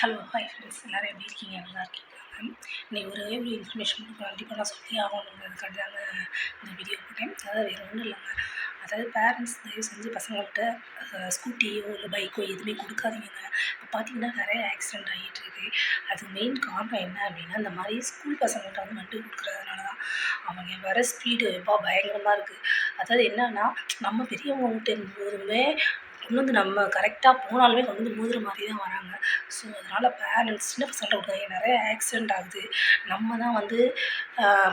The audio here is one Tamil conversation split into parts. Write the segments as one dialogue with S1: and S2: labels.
S1: ஹலோ ஹாய் ஃப்ரெண்ட்ஸ், எல்லோரும் எப்படி இருக்கீங்க? நல்லா இருக்கீங்களா? இன்றைக்கி ஒரே ஒரு இன்ஃபர்மேஷன் கண்டிப்பாக நான் சொல்லி ஆகணுங்கிறதுக்காண்டி தாங்க இந்த வீடியோ போட்டேன். அதாவது வேறு ஒன்றும் இல்லைங்க. அதாவது பேரண்ட்ஸ் தயவு செஞ்சு பசங்கள்கிட்ட ஸ்கூட்டியோ இல்லை பைக்கோ எதுவுமே கொடுக்காதீங்க. இப்போ பார்த்தீங்கன்னா நிறைய ஆக்சிடென்ட் ஆகிட்டு இருக்குது. அது மெயின் காரணம் என்ன அப்படின்னா, இந்த மாதிரி ஸ்கூல் பசங்கள்கிட்ட வந்து வண்டி கொடுக்குறதுனால தான். அவங்க வர ஸ்பீடு எப்பா பயங்கரமாக இருக்குது. அதாவது என்னன்னா, நம்ம பெரியவங்ககிட்ட போதுமே கொண்டு வந்து நம்ம கரெக்டாக போனாலுமே கொண்டு வந்து மோதுற மாதிரி தான் வராங்க. ஸோ அதனால் பேரண்ட்ஸ் சின்ன பசங்கள்ட்ட விடாதீங்க. நிறைய ஆக்சிடென்ட் ஆகுது. நம்ம தான் வந்து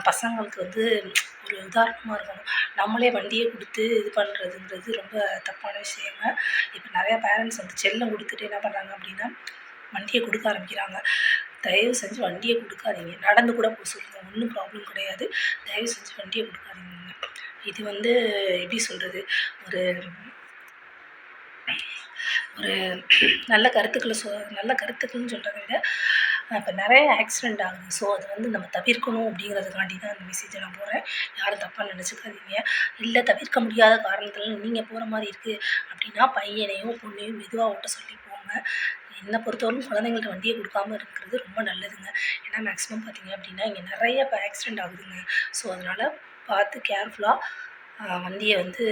S1: பசங்களுக்கு வந்து ஒரு உதாரணமாக இருக்கணும். நம்மளே வண்டியை கொடுத்து இது பண்ணுறதுங்கிறது ரொம்ப தப்பான விஷயங்க. இப்போ நிறையா பேரண்ட்ஸ் வந்து செல்லம் கொடுத்துட்டு என்ன பண்ணுறாங்க அப்படின்னா, வண்டியை கொடுக்க ஆரம்பிக்கிறாங்க. தயவு செஞ்சு வண்டியை கொடுக்காதீங்க. நடந்து கூட போக சொல்லுங்கள், ஒன்றும் ப்ராப்ளம் கிடையாது. தயவு செஞ்சு வண்டியை கொடுக்காதீங்க. இது வந்து எப்படி சொல்கிறது, ஒரு ஒரு நல்ல கருத்துக்கள்னு சொல்கிறத விட இப்போ நிறைய ஆக்சிடென்ட் ஆகுது. ஸோ அது வந்து நம்ம தவிர்க்கணும் அப்படிங்கிறதுக்காண்டி தான் அந்த மெசேஜை நான் போடுறேன். யாரும் தப்பாக நினச்சிக்காதீங்க. இல்லை தவிர்க்க முடியாத காரணத்தில் நீங்கள் போகிற மாதிரி இருக்குது அப்படின்னா, பையனையோ பொண்ணையோ மெதுவாக ஓட்ட சொல்லி போங்க. என்னை பொறுத்தவரைக்கும் குழந்தைங்கள்ட்ட வண்டியை கொடுக்காம இருக்கிறது ரொம்ப நல்லதுங்க. ஏன்னா மேக்ஸிமம் பார்த்தீங்க அப்படின்னா இங்கே நிறைய இப்போ ஆக்சிடென்ட் ஆகுதுங்க. ஸோ அதனால் பார்த்து கேர்ஃபுல்லாக வண்டியை வந்து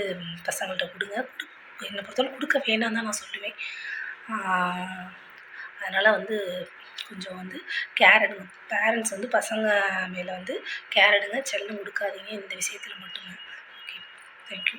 S1: பசங்கள்ட்ட கொடுங்க. என்னை பொறுத்தவரை கொடுக்க வேணாம் தான் நான் சொல்லுவேன். அதனால் வந்து கொஞ்சம் வந்து கேர் எடுங்க. பேரண்ட்ஸ் வந்து பசங்க மேலே வந்து கேர் எடுங்க. செல்லம் கொடுக்காதீங்க இந்த விஷயத்தில் மட்டுங்க. Okay, thank you.